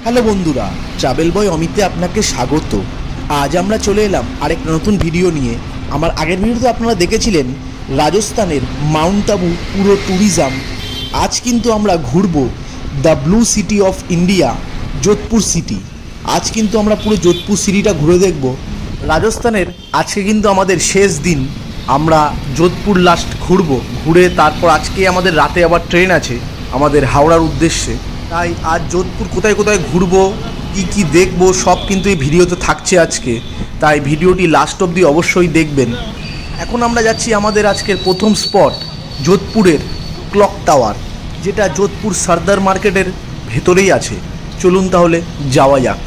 Hello বন্ধুরা, travel বয় অমিতে আপনাকে স্বাগত। আজ আমরা চলে এলাম আরেক নতুন ভিডিও নিয়ে। আমার আগের ভিডিওতে আপনারা দেখেছিলেন রাজস্থানের মাউন্ট আবু পুরো ট্যুরিজম। আজ কিন্তু আমরা ঘুরব the blue city of India, Jodhpur city. আজ কিন্তু আমরা পুরো যোধপুর সিটিটা ঘুরে দেখব। রাজস্থানের আজকে কিন্তু আমাদের শেষ দিন। আমরা যোধপুর লাস্ট ঘুরে তারপর আজকে আমাদের রাতে আবার ট্রেন আছে আমাদের হাওড়ার উদ্দেশ্যে। তাই আজ যোধপুর কোথায় কোথায় ঘুরবো, কি দেখবো সব কিন্তু এই ভিডিওতে থাকছে আজকে। তাই ভিডিওটি লাস্ট অবধি অবশ্যই দেখবেন। এখন আমরা যাচ্ছি আমাদের আজকের প্রথম স্পট, যোধপুরের ক্লক টাওয়ার, যেটা যোধপুর সর্দার মার্কেটের ভেতরেই আছে। চলুন তাহলে যাওয়া যাক।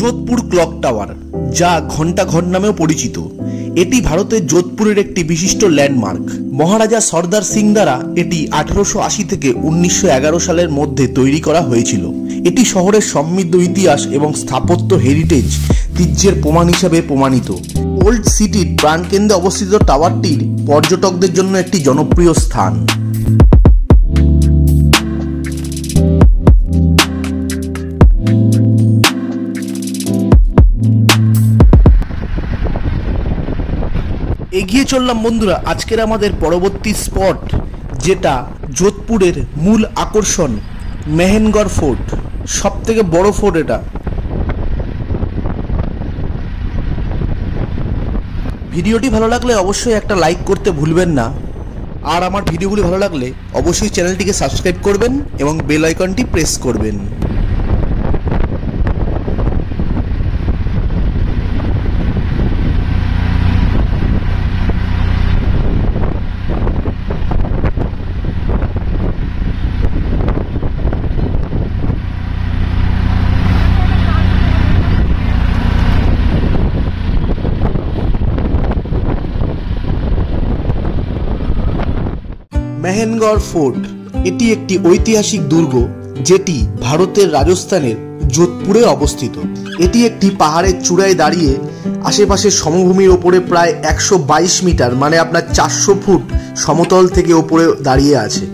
যোধপুর ক্লক টাওয়ার, যা ঘন্টা ঘর নামেও পরিচিত, এটি ভারতের যোধপুরের একটি বিশিষ্ট ল্যান্ডমার্ক। মহারাজা সর্দার সিং দ্বারা এটি 1880 থেকে 1911 সালের মধ্যে তৈরি করা হয়েছিল। এটি শহরের সমৃদ্ধ ইতিহাস এবং স্থাপত্য হেরিটেজ ঐতিহ্যের প্রমাণ হিসাবে প্রমাণিত। ওল্ড সিটির প্রাণকেন্দ্রে অবস্থিত টাওয়ারটির পর্যটকদের জন্য একটি জনপ্রিয় স্থান। এগিয়ে চললাম বন্ধুরা আজকের আমাদের পরবর্তী স্পট, যেটা যোধপুরের মূল আকর্ষণ, মেহেনগড় ফোর্ট। সব থেকে বড় ফোর্ট এটা। ভিডিওটি ভালো লাগলে অবশ্যই একটা লাইক করতে ভুলবেন না। আর আমার ভিডিওগুলি ভালো লাগলে অবশ্যই চ্যানেলটিকে সাবস্ক্রাইব করবেন এবং বেল আইকনটি প্রেস করবেন। মেহেনগড় ফোর্ট, এটি একটি ঐতিহাসিক দুর্গ যেটি ভারতের রাজস্থানের যোধপুরে অবস্থিত। এটি একটি পাহাড়ের চূড়ায় দাঁড়িয়ে আশেপাশের সমভূমির ওপরে প্রায় 122 মিটার, মানে আপনার 400 ফুট সমতল থেকে ওপরে দাঁড়িয়ে আছে।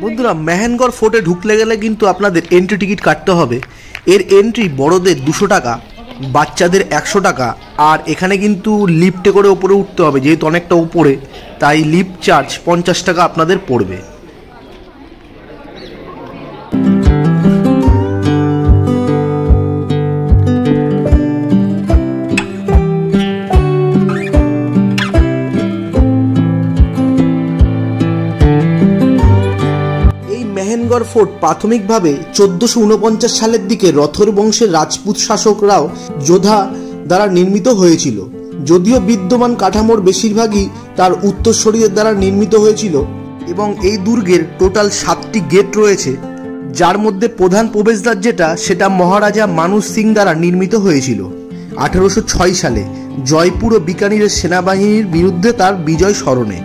বন্ধুরা, মেহেনগড় ফোর্টে ঢুকলে গেলে কিন্তু আপনাদের এন্ট্রি টিকিট কাটতে হবে। এর এন্ট্রি বড়দের 200 টাকা, বাচ্চাদের 100 টাকা। আর এখানে কিন্তু লিফটে করে ওপরে উঠতে হবে, যেহেতু অনেকটা উপরে, তাই লিফট চার্জ 50 টাকা আপনাদের পড়বে। মেহেনগড় ফোর্ট প্রাথমিকভাবে 1449 সালের দিকে রথর বংশের রাজপুত শাসকরাও যোধা দ্বারা নির্মিত হয়েছিল। যদিও বিদ্যমান কাঠামোর বেশিরভাগই তার উত্তরসূরিদের দ্বারা নির্মিত হয়েছিল এবং এই দুর্গের টোটাল 7টি গেট রয়েছে, যার মধ্যে প্রধান প্রবেশদ্বার সেটা মহারাজা মানুষ সিং দ্বারা নির্মিত হয়েছিল 1806 সালে জয়পুর ও বিকানিরের সেনাবাহিনীর বিরুদ্ধে তার বিজয় স্মরণে।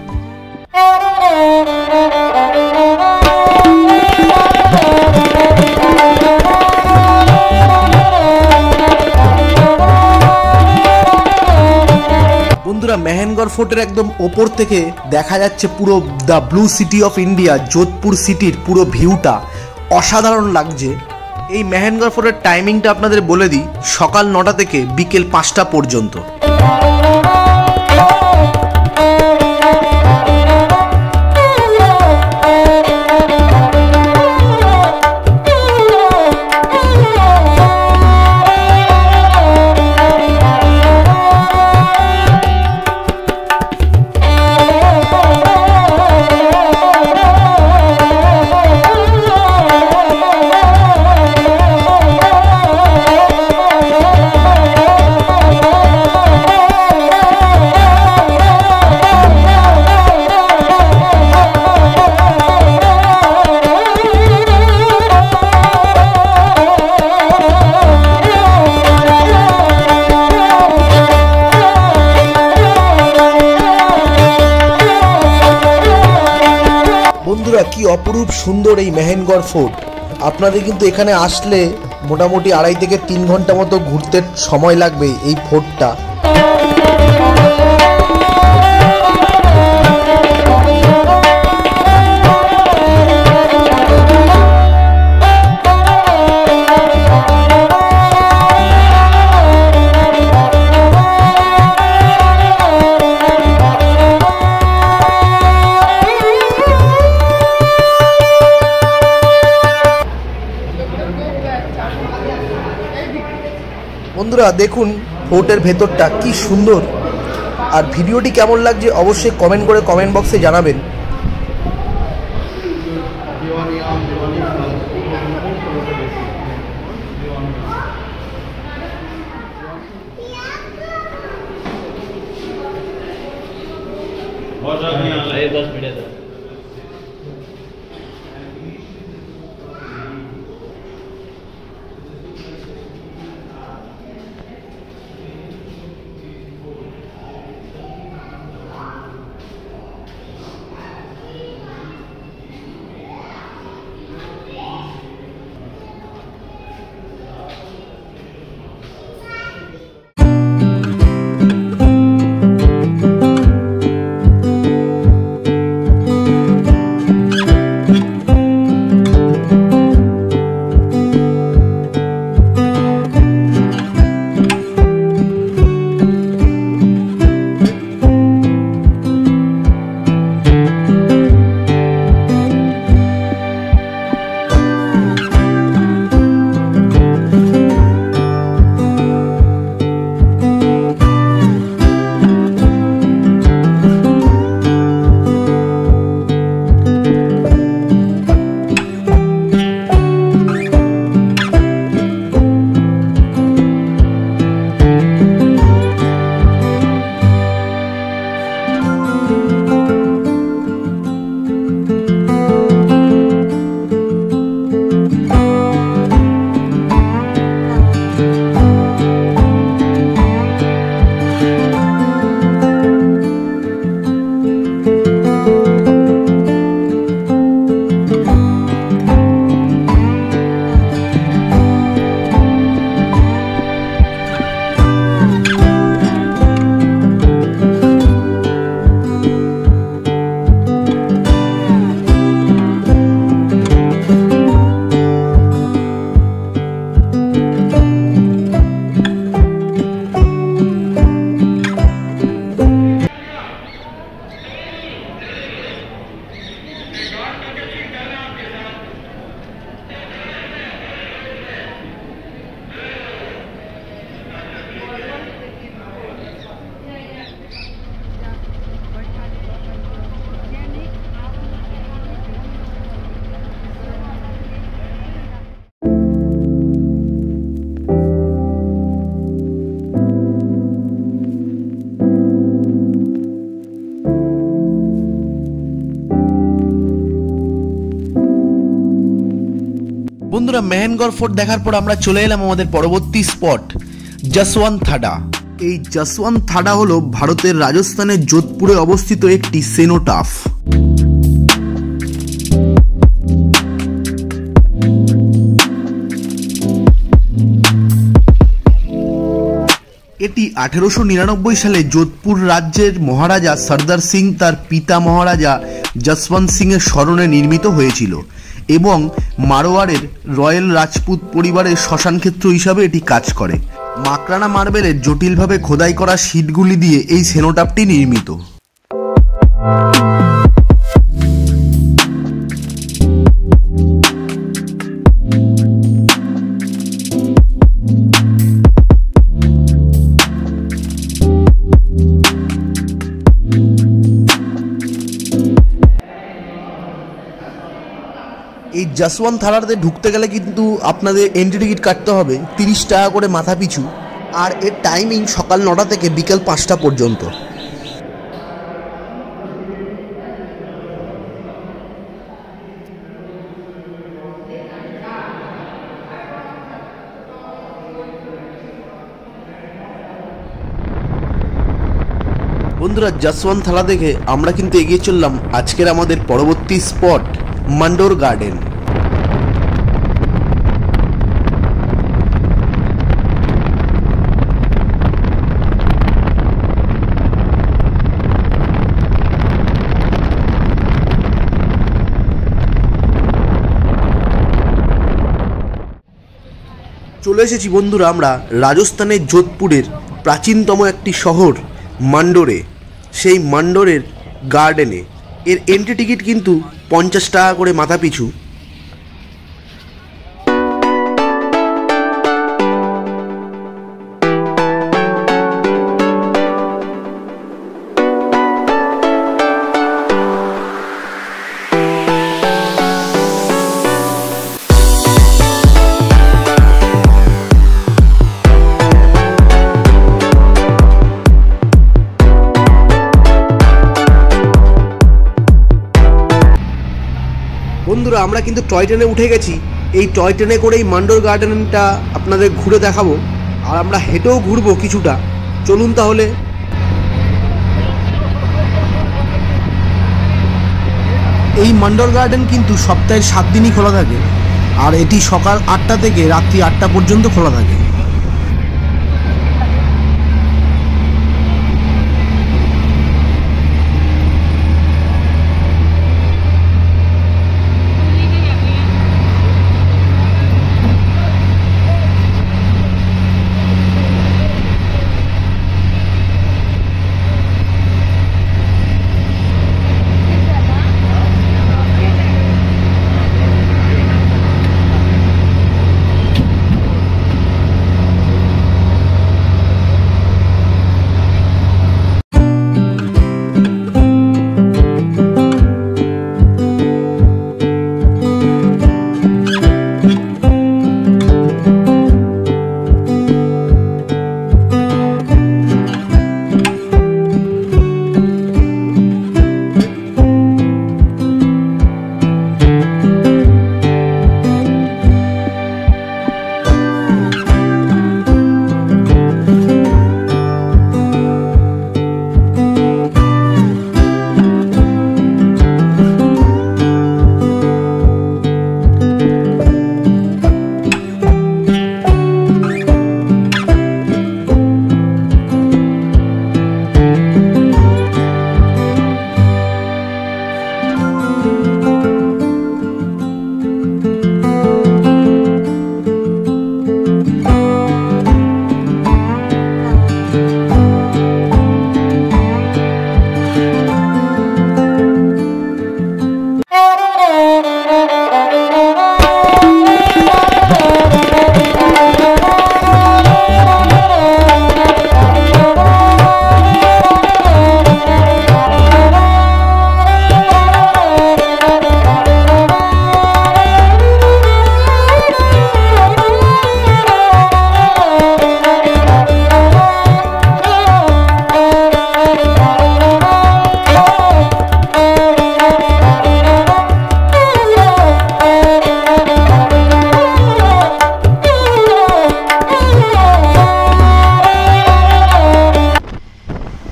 বন্ধুরা, মেহেনগড় ফোর্টের একদম ওপর থেকে দেখা যাচ্ছে পুরো the blue city of India, Jodhpur সিটির পুরো ভিউটা অসাধারণ লাগছে। এই মেহেনগড় ফোর্টের টাইমিংটা আপনাদের বলে দিই, সকাল 9টা থেকে বিকেল 5টা পর্যন্ত। অপরূপ সুন্দর এই মেহেরগড় ফোর্ট। আপনাদের কিন্তু এখানে আসলে মোটামুটি 2.5 থেকে 3 ঘন্টা মতো ঘুরতে সময় লাগবে এই ফোর্টটা। বন্ধুরা দেখুন ফোর্টের ভেতরটা কি সুন্দর, আর ভিডিওটি কেমন লাগছে অবশ্যই কমেন্ট করে কমেন্ট বক্সে জানাবেন। বন্ধুরা মেহেরগড় ফোর্ট দেখার পর আমরা চলে এলাম আমাদের পরবর্তী স্পট জসওয়ান্ত থাডা। এই জসওয়ান্ত থাডা হলো ভারতের রাজস্থানের যোধপুরে অবস্থিত একটি সেনোটাফ। এটি 1899 সালে যোধপুর রাজ্যের মহারাজা সর্দার সিং তার পিতা মহারাজা জসবন্ত সিং এর স্মরণে নির্মিত হয়েছিল এবং মারোয়ারের রয়্যাল রাজপুত পরিবারের শ্মশান ক্ষেত্র হিসাবে এটি কাজ করে। মাকরানা মার্বেলের জটিলভাবে খোদাই করা শীটগুলি দিয়ে এই সেনোটাফটি নির্মিত। এই জসওয়ান্ত থাডাতে ঢুকতে গেলে কিন্তু আপনাদের এন্ট্রি টিকিট কাটতে হবে 30 টাকা করে মাথা পিছু, আর এর টাইমিং সকাল 9টা থেকে বিকেল 5টা পর্যন্ত। বন্ধুরা জসওয়ান্ত থাডা দেখে আমরা কিন্তু এগিয়ে চললাম আজকের আমাদের পরবর্তী স্পট মান্ডোর গার্ডেন। চলে এসেছি বন্ধুরা আমরা রাজস্থানের যোধপুরের প্রাচীনতম একটি শহর মান্ডোরে। সেই মান্ডোরের গার্ডেনে এর এন্ট্রি টিকিট কিন্তু 50 টাকা করে মাথা পিছু। বন্ধুরা আমরা কিন্তু টয় ট্রেনে উঠে গেছি। এই টয় ট্রেনে করেই মান্ডোর গার্ডেনটা আপনাদের ঘুরে দেখাবো, আর আমরা হেঁটেও ঘুরবো কিছুটা। চলুন তাহলে। এই মান্ডোর গার্ডেন কিন্তু সপ্তাহের 7 দিনই খোলা থাকে, আর এটি সকাল 8টা থেকে রাত্রি 8টা পর্যন্ত খোলা থাকে।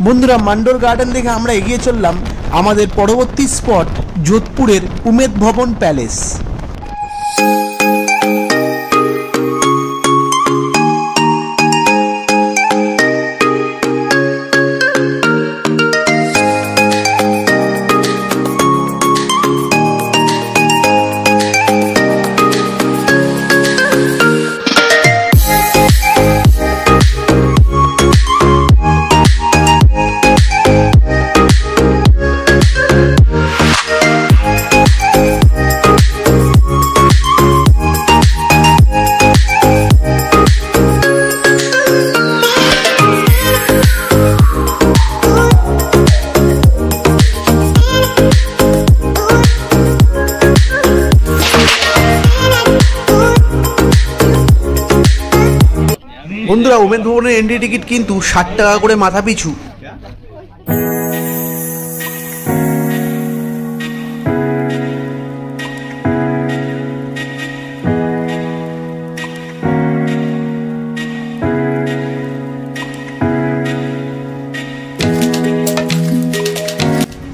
বন্ধুরা মান্ডোর গার্ডেন দেখে আমরা এগিয়ে চললাম আমাদের পরবর্তী স্পট যোধপুরের উমেদ ভবন প্যালেস। বন্ধুরা উমেদ ভবনের এন্ট্রি টিকিট কিন্তু 60 টাকা করে মাথা পিছু।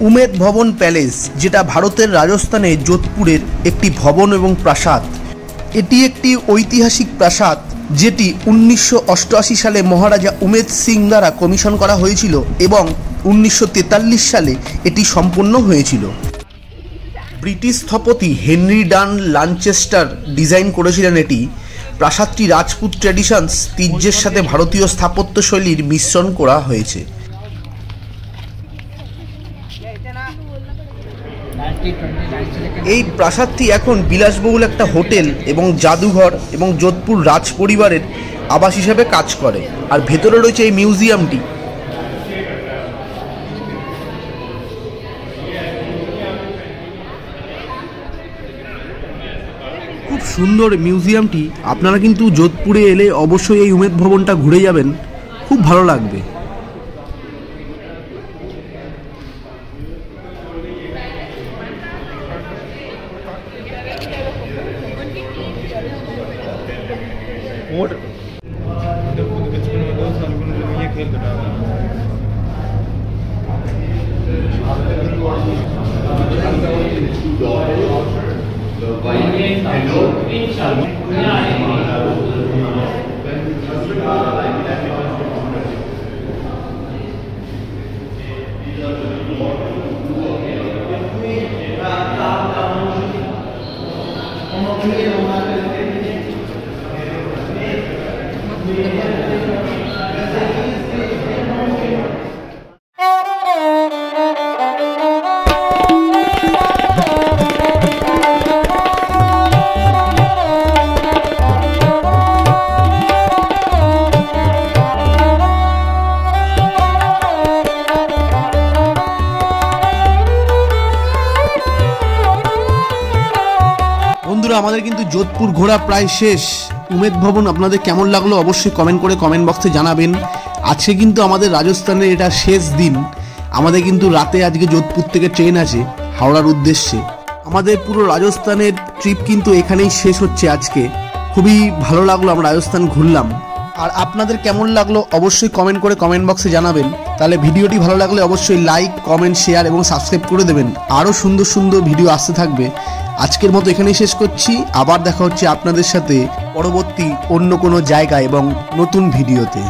উমেদ উমেদ ভবন প্যালেস, যেটা ভারতের রাজস্থানের যোধপুরের একটি ভবন এবং প্রাসাদ। এটি একটি ঐতিহাসিক প্রাসাদ যেটি 1988 সালে মহারাজা উমেদ সিং দ্বারা কমিশন করা হয়েছিল এবং 1943 সালে এটি সম্পন্ন হয়েছিল। ব্রিটিশ স্থপতি হেনরি ডান লানচেস্টার ডিজাইন করেছিলেন এটি। প্রাসাদটি রাজপুত ট্র্যাডিশনস ঐতিহ্যের সাথে ভারতীয় স্থাপত্য শৈলীর মিশ্রণ করা হয়েছে। এই প্রাসাদটি এখন বিলাসবহুল একটা হোটেল এবং জাদুঘর এবং যোধপুর রাজ পরিবারের আবাস হিসেবে কাজ করে। আর ভেতরে রয়েছে এই মিউজিয়ামটি। খুব সুন্দর মিউজিয়ামটি। আপনারা কিন্তু যোধপুরে এলে অবশ্যই এই উমেদ ভবনটা ঘুরে যাবেন, খুব ভালো লাগবে। আমাদের কিন্তু যোধপুর ঘোরা প্রায় শেষ। উমেদ ভবন আপনাদের কেমন লাগলো অবশ্যই কমেন্ট করে কমেন্ট বক্সে জানাবেন। আজকে কিন্তু আমাদের রাজস্থানের এটা শেষ দিন। আমাদের কিন্তু রাতে আজকে যোধপুর থেকে ট্রেন আছে হাওড়ার উদ্দেশ্যে। আমাদের পুরো রাজস্থানের ট্রিপ কিন্তু এখানেই শেষ হচ্ছে আজকে। খুবই ভালো লাগলো, আমরা রাজস্থান ঘুরলাম। আর আপনাদের কেমন লাগলো অবশ্যই কমেন্ট করে কমেন্ট বক্সে জানাবেন। তাহলে ভিডিওটি ভালো লাগলে অবশ্যই লাইক, কমেন্ট, শেয়ার এবং সাবস্ক্রাইব করে দেবেন। আরও সুন্দর সুন্দর ভিডিও আসতে থাকবে। আজকের মতো এখানেই শেষ করছি। আবার দেখা হচ্ছে আপনাদের সাথে পরবর্তী অন্য কোনো জায়গায় এবং নতুন ভিডিওতে।